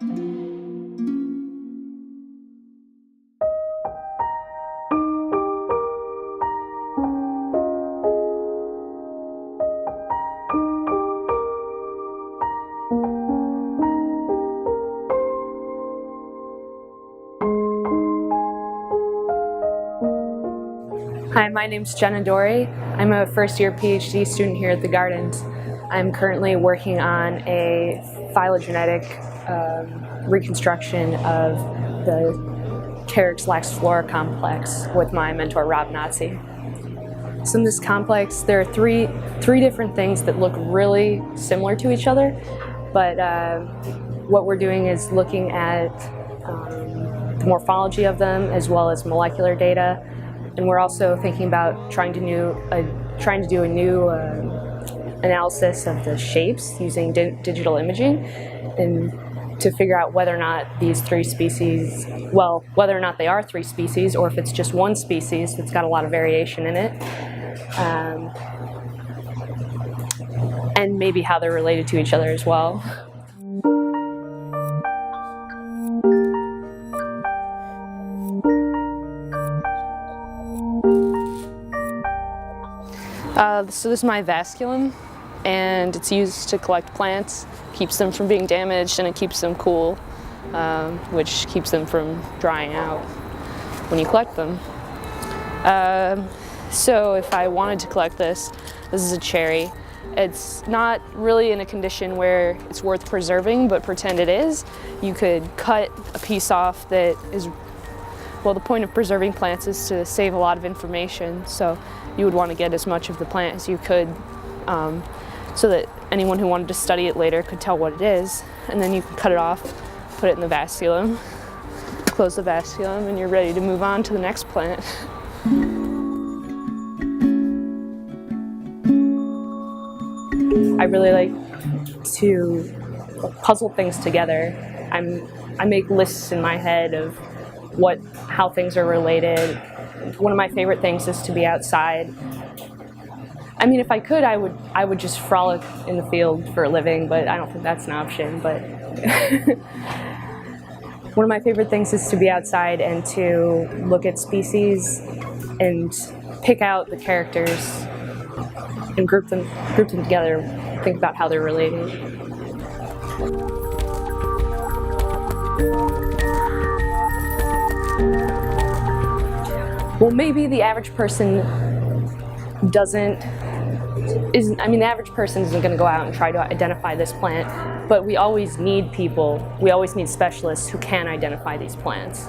Hi, my name's Jenna Dorey. I'm a first-year PhD student here at the Gardens. I'm currently working on a phylogenetic reconstruction of the Carex flora complex with my mentor Rob Nazi. So in this complex, there are three different things that look really similar to each other, but what we're doing is looking at the morphology of them as well as molecular data. And we're also thinking about trying to do a new analysis of the shapes using digital imaging, and to figure out whether or not these three species, well, whether or not they are three species, or if it's just one species that's got a lot of variation in it, and maybe how they're related to each other as well. So this is my Vasculum, and it's used to collect plants, keeps them from being damaged, and it keeps them cool, which keeps them from drying out when you collect them. So if I wanted to collect this is a cherry. It's not really in a condition where it's worth preserving, but pretend it is. You could cut a piece off that is, well, the point of preserving plants is to save a lot of information, so you would want to get as much of the plant as you could so that anyone who wanted to study it later could tell what it is, and then you can cut it off, put it in the Vasculum, close the Vasculum, and you're ready to move on to the next plant. I really like to puzzle things together. I make lists in my head of how things are related. One of my favorite things is to be outside. I mean, if I could, I would just frolic in the field for a living, but I don't think that's an option. But one of my favorite things is to be outside and to look at species and pick out the characters and group them together, think about how they're related. Well, maybe the average person the average person isn't going to go out and try to identify this plant, but we always need people, we always need specialists who can identify these plants.